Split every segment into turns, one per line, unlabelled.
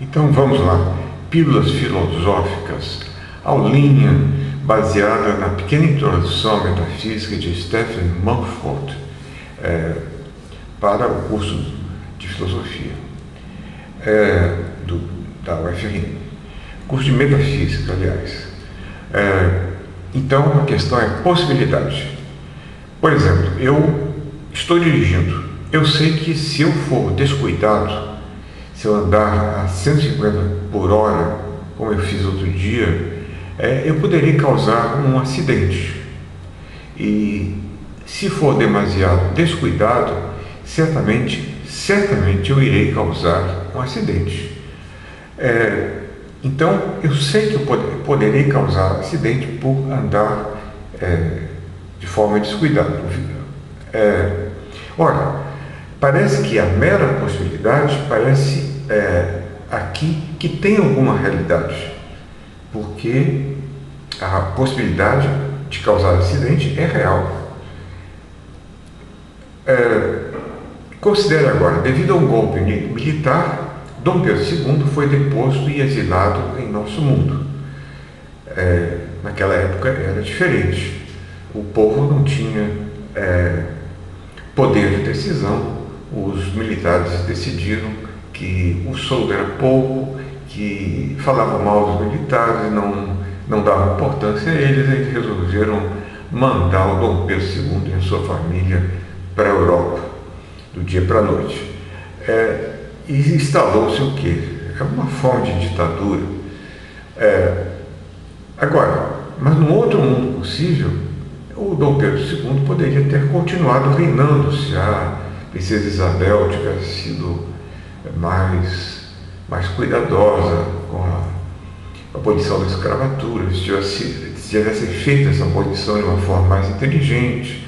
Então vamos lá, pílulas filosóficas, aulinha baseada na pequena introdução à metafísica de Stephen Mumford para o curso de filosofia da UFRN, curso de metafísica, aliás. Então a questão é possibilidade. Por exemplo, eu estou dirigindo, eu sei que se eu for descuidado, se eu andar a 150 por hora, como eu fiz outro dia, eu poderia causar um acidente. E se for demasiado descuidado, certamente eu irei causar um acidente. Então, eu sei que eu poderei causar acidente por andar de forma descuidada. Ora, parece que a mera possibilidade parece aqui que tem alguma realidade, porque a possibilidade de causar acidente é real. Considere agora, devido a um golpe militar, Dom Pedro II foi deposto e exilado em nosso mundo. Naquela época era diferente. O povo não tinha poder de decisão. Os militares decidiram que o soldo era pouco, que falavam mal dos militares, não davam importância a eles, e resolveram mandar o Dom Pedro II e a sua família para a Europa, do dia para a noite. E instalou-se o quê? É uma forma de ditadura. Agora, mas num outro mundo possível, o Dom Pedro II poderia ter continuado reinando se a princesa Isabel tivesse sido mais cuidadosa com a abolição da escravatura, se tivesse feito essa abolição de uma forma mais inteligente,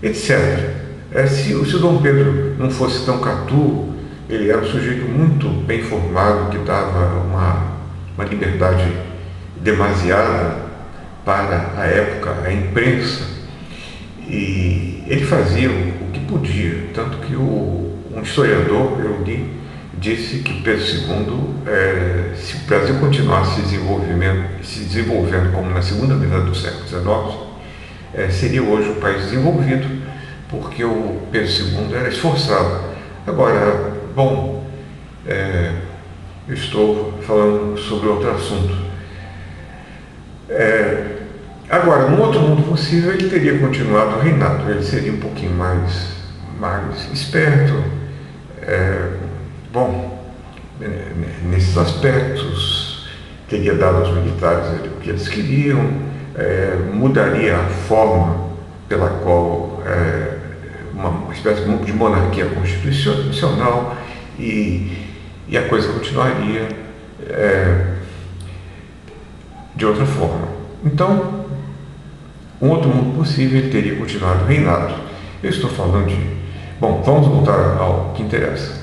etc. Se o Dom Pedro não fosse tão catu, ele era um sujeito muito bem formado, que dava uma liberdade demasiada para a época, a imprensa, e ele fazia o que podia, tanto que um historiador, eu li, disse que Pedro II, se o Brasil continuasse se desenvolvendo como na segunda metade do século XIX, seria hoje um país desenvolvido, porque o Pedro II era esforçado. Agora, bom, eu estou falando sobre outro assunto. Agora, num outro mundo possível, ele teria continuado reinado, ele seria um pouquinho mais esperto, nesses aspectos, teria dado aos militares o que eles queriam, mudaria a forma pela qual uma espécie de monarquia constitucional, e a coisa continuaria de outra forma. Então, um outro mundo possível, ele teria continuado reinado. Eu estou falando de... Bom, vamos voltar ao que interessa.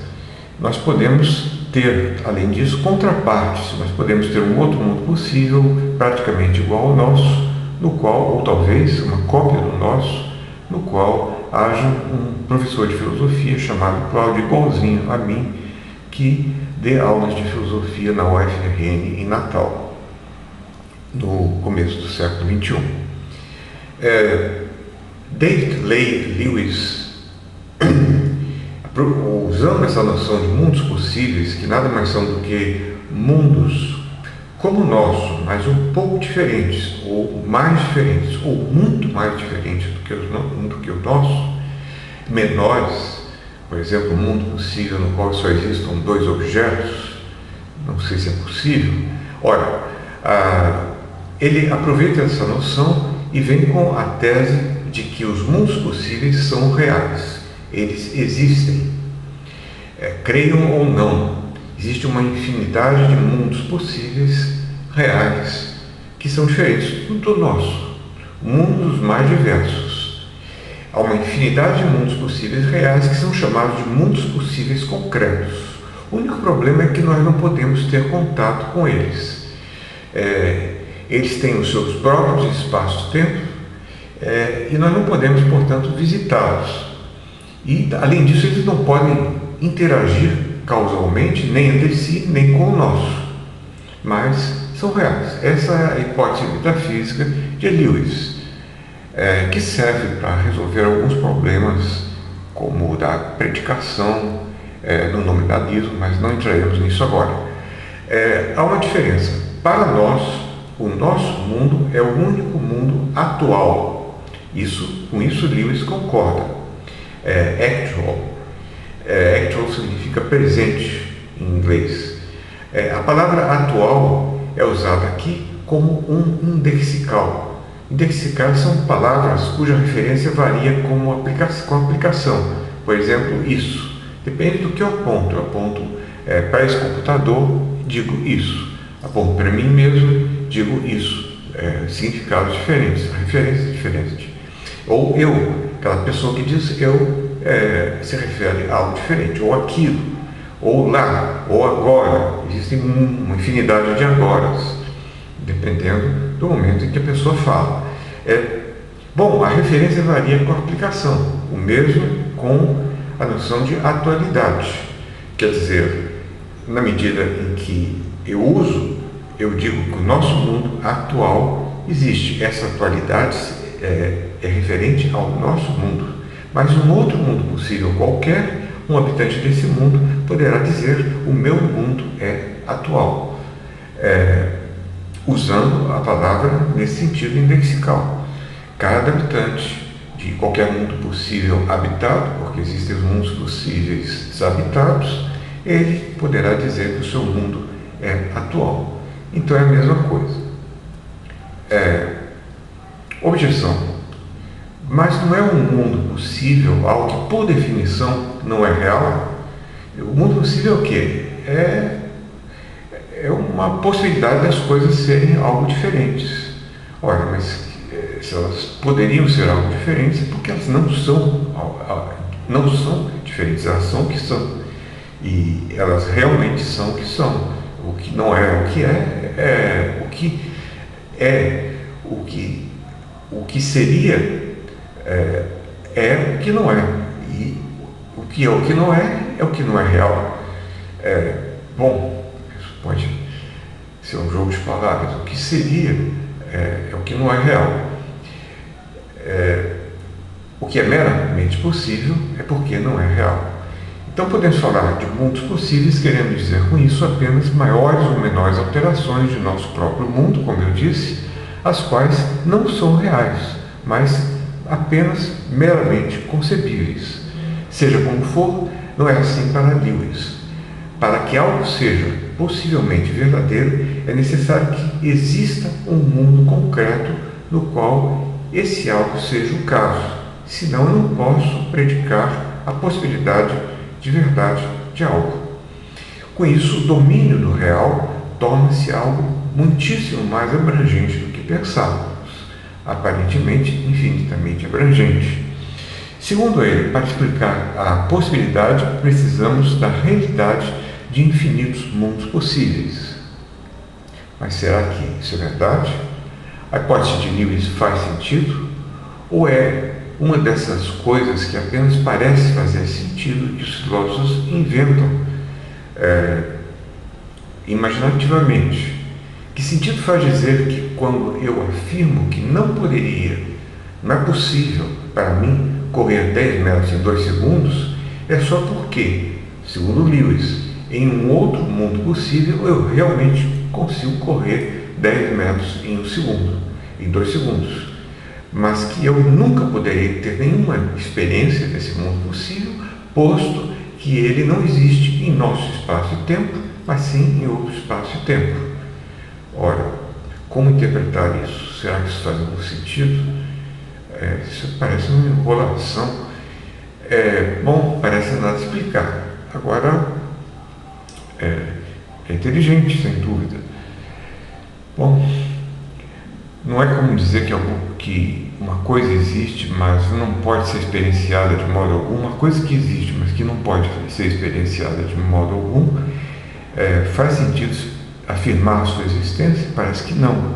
Nós podemos ter, além disso, contrapartes. Nós podemos ter um outro mundo possível, praticamente igual ao nosso, no qual, ou talvez uma cópia do nosso, no qual haja um professor de filosofia chamado Cláudio, igualzinho a mim, que dê aulas de filosofia na UFRN em Natal, no começo do século XXI. David Lewis, usando essa noção de mundos possíveis, que nada mais são do que mundos como o nosso, mas um pouco diferentes, ou mais diferentes, ou muito mais diferentes do que o nosso, menores, por exemplo, um mundo possível no qual só existam dois objetos, não sei se é possível. Ora, ele aproveita essa noção e vem com a tese de que os mundos possíveis são reais, eles existem. Creiam ou não, existe uma infinidade de mundos possíveis reais que são diferentes do nosso, mundos mais diversos. Há uma infinidade de mundos possíveis reais que são chamados de mundos possíveis concretos. O único problema é que nós não podemos ter contato com eles. Eles têm os seus próprios espaços-tempo, e nós não podemos, portanto, visitá-los. E, além disso, eles não podem interagir causalmente nem entre si, nem com o nosso, mas são reais. Essa é a hipótese metafísica de Lewis, que serve para resolver alguns problemas, como o da predicação no nominalismo, mas não entraremos nisso agora. Há uma diferença. Para nós, o nosso mundo é o único mundo atual. Com isso Lewis concorda. Actual. Actual significa presente em inglês. A palavra atual é usada aqui como um indexical. Indexicais são palavras cuja referência varia com a aplicação. Por exemplo, isso. Depende do que eu aponto. Eu aponto para esse computador, digo isso. Aponto para mim mesmo, digo isso. Significados diferentes, referências diferentes. Ou eu, aquela pessoa que diz eu, se refere a algo diferente. Ou aquilo, ou lá, ou agora. Existem uma infinidade de agoras, dependendo do momento em que a pessoa fala. Bom, a referência varia com a aplicação. O mesmo com a noção de atualidade. Quer dizer, na medida em que eu uso, eu digo que o nosso mundo atual existe. Essa atualidade é referente ao nosso mundo. Mas um outro mundo possível qualquer, um habitante desse mundo poderá dizer o meu mundo é atual, usando a palavra nesse sentido indexical. Cada habitante de qualquer mundo possível habitado, porque existem os mundos possíveis desabitados, ele poderá dizer que o seu mundo é atual. Então é a mesma coisa. Objeção. Mas não é um mundo possível algo que, por definição, não é real? O mundo possível é o quê? É uma possibilidade das coisas serem algo diferentes. Ora, mas se elas poderiam ser algo diferentes, é porque elas não são diferentes, elas são o que são. E elas realmente são o que são. O que não é o que o que é, o que seria o que não é. E o que não é o que não é real. Bom, isso pode ser um jogo de palavras. O que seria é o que não é real. O que é meramente possível é porque não é real. Então podemos falar de mundos possíveis, querendo dizer com isso apenas maiores ou menores alterações de nosso próprio mundo, como eu disse, as quais não são reais, mas apenas meramente concebíveis. Seja como for, não é assim para Lewis. Para que algo seja possivelmente verdadeiro, é necessário que exista um mundo concreto no qual esse algo seja o caso. Senão eu não posso predicar a possibilidade de verdade de algo. Com isso, o domínio do real torna-se algo muitíssimo mais abrangente do que pensávamos, aparentemente infinitamente abrangente. Segundo ele, para explicar a possibilidade, precisamos da realidade de infinitos mundos possíveis. Mas será que isso é verdade? A hipótese de Lewis faz sentido? Ou é uma dessas coisas que apenas parece fazer sentido que os filósofos inventam imaginativamente? Que sentido faz dizer que quando eu afirmo que não é possível para mim correr 10 metros em 2 segundos, é só porque, segundo Lewis, em um outro mundo possível eu realmente consigo correr 10 metros em 1 segundo, em 2 segundos. Mas que eu nunca poderia ter nenhuma experiência desse mundo possível, posto que ele não existe em nosso espaço e tempo, mas sim em outro espaço e tempo. Ora, como interpretar isso? Será que isso faz algum sentido? Isso parece uma enrolação. Bom, parece nada explicar. Agora, é inteligente, sem dúvida. Bom, não é como dizer que uma coisa existe, mas não pode ser experienciada de modo algum. Uma coisa que existe, mas que não pode ser experienciada de modo algum. Faz sentido afirmar a sua existência? Parece que não.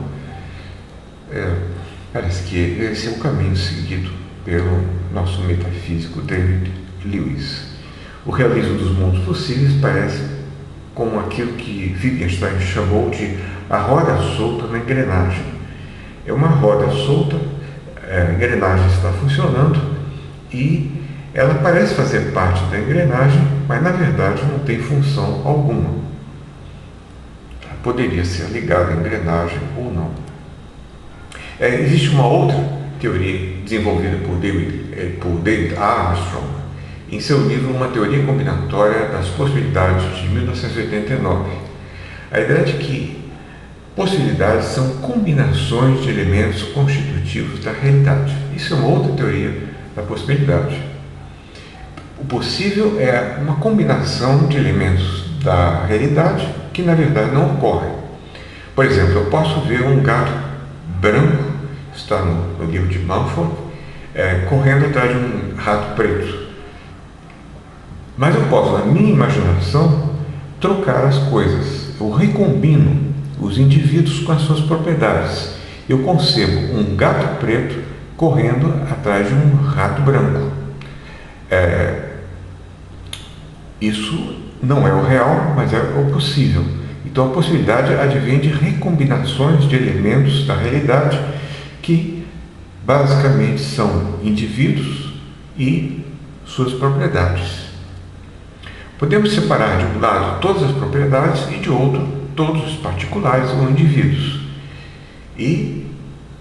Parece que esse é o caminho seguido pelo nosso metafísico David Lewis. O realismo dos mundos possíveis parece como aquilo que Wittgenstein chamou de a roda solta na engrenagem. É uma roda solta, a engrenagem está funcionando e ela parece fazer parte da engrenagem, mas na verdade não tem função alguma. Poderia ser ligada à engrenagem ou não. Existe uma outra teoria desenvolvida por David Armstrong em seu livro Uma Teoria Combinatória das Possibilidades, de 1989. A ideia de que possibilidades são combinações de elementos constitutivos da realidade. Isso é uma outra teoria da possibilidade. O possível é uma combinação de elementos da realidade que na verdade não ocorrem. Por exemplo, eu posso ver um gato branco, está no livro de Mumford, correndo atrás de um rato preto. Mas eu posso, na minha imaginação, trocar as coisas. Eu recombino os indivíduos com as suas propriedades. Eu concebo um gato preto correndo atrás de um rato branco. Isso não é o real, mas é o possível. Então a possibilidade advém de recombinações de elementos da realidade que basicamente são indivíduos e suas propriedades. Podemos separar de um lado todas as propriedades e de outro todos os particulares ou indivíduos. E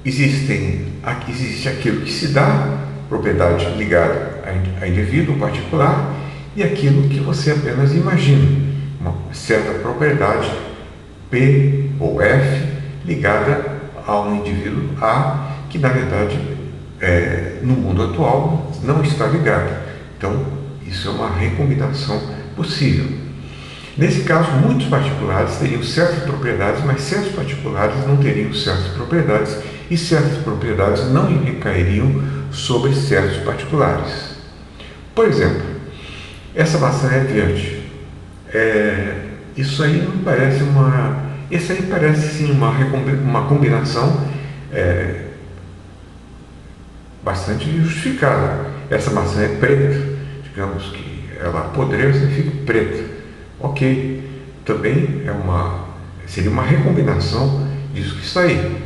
existe aquilo que se dá, propriedade ligada a indivíduo particular, e aquilo que você apenas imagina, uma certa propriedade P ou F ligada a um indivíduo A, que na verdade no mundo atual não está ligada. Então isso é uma recombinação possível. Nesse caso, muitos particulares teriam certas propriedades, mas certos particulares não teriam certas propriedades e certas propriedades não recairiam sobre certos particulares. Por exemplo, essa maçã é verde. Isso aí não parece isso aí parece sim uma combinação bastante justificada. Essa maçã é preta, digamos que ela apodrece e fica preta. Ok, também seria uma recombinação disso que está aí.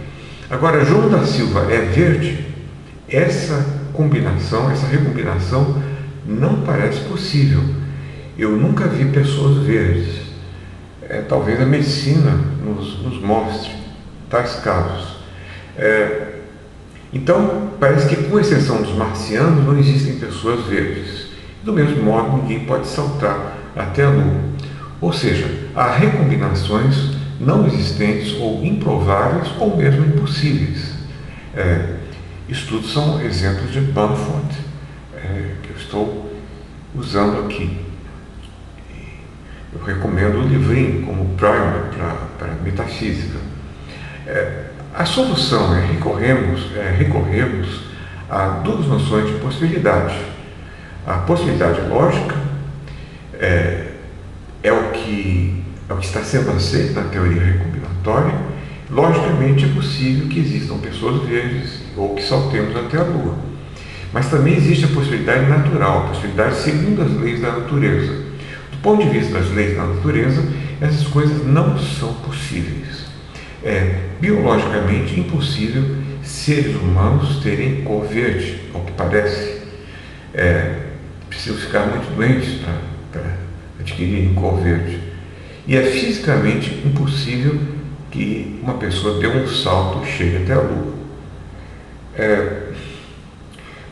Agora, João da Silva é verde. Essa recombinação não parece possível. Eu nunca vi pessoas verdes. Talvez a medicina nos mostre tais casos. Então, parece que, com exceção dos marcianos, não existem pessoas verdes. Do mesmo modo, ninguém pode saltar até a Lua. Ou seja, há recombinações não existentes ou improváveis ou mesmo impossíveis. Estudos são exemplos de Mumford, que eu estou usando aqui. Eu recomendo o livrinho como primer para metafísica. A solução é recorrermos a duas noções de possibilidade. A possibilidade lógica é o que está sendo aceito na teoria recombinatória. Logicamente é possível que existam pessoas verdes ou que saltemos até a Lua. Mas também existe a possibilidade natural, a possibilidade segundo as leis da natureza. Do ponto de vista das leis da natureza, essas coisas não são possíveis. É biologicamente impossível seres humanos terem cor verde, ao que parece. Precisam ficar muito doentes para adquirirem cor verde. E é fisicamente impossível que uma pessoa dê um salto e chegue até a Lua.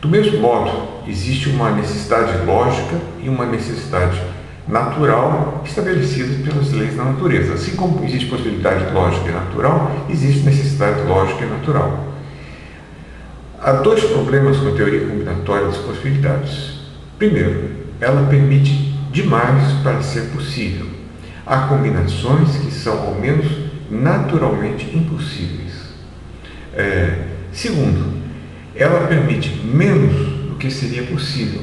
Do mesmo modo, existe uma necessidade lógica e uma necessidade natural estabelecidas pelas leis da natureza. Assim como existe possibilidade lógica e natural, existe necessidade lógica e natural. Há dois problemas com a teoria combinatória das possibilidades. Primeiro, ela permite demais para ser possível. Há combinações que são, ao menos, naturalmente impossíveis. Segundo, ela permite menos do que seria possível.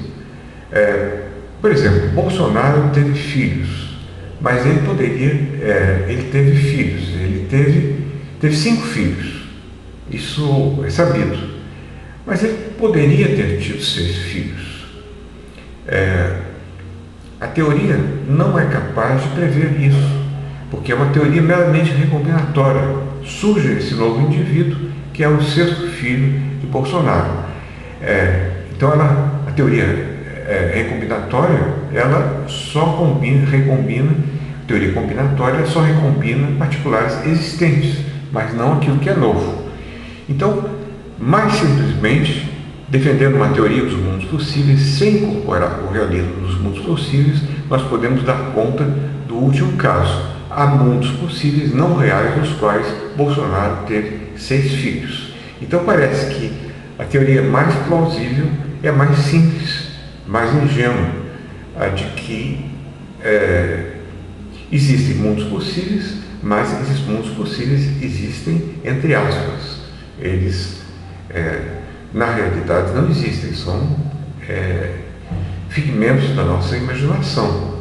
Por exemplo, Bolsonaro teve filhos, mas ele teve filhos, ele teve 5 filhos, isso é sabido, mas ele poderia ter tido 6 filhos. A teoria não é capaz de prever isso, porque é uma teoria meramente recombinatória. Surge esse novo indivíduo, que é o sexto filho de Bolsonaro. Então, a teoria recombinatória, ela só recombina, teoria combinatória só recombina particulares existentes, mas não aquilo que é novo. Então, mais simplesmente, defendendo uma teoria dos mundos possíveis, sem incorporar o realismo dos mundos possíveis, nós podemos dar conta do último caso. Há mundos possíveis não reais nos quais Bolsonaro teve 6 filhos. Então parece que a teoria mais plausível é mais simples, mais ingênua, a de que existem mundos possíveis, mas esses mundos possíveis existem entre aspas. Eles, na realidade, não existem, são figmentos da nossa imaginação.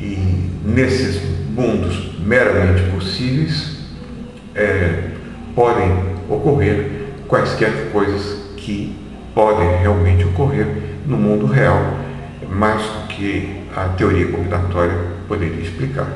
E nesses mundos meramente possíveis podem ocorrer quaisquer coisas que podem realmente ocorrer no mundo real, mais do que a teoria combinatória poderia explicar.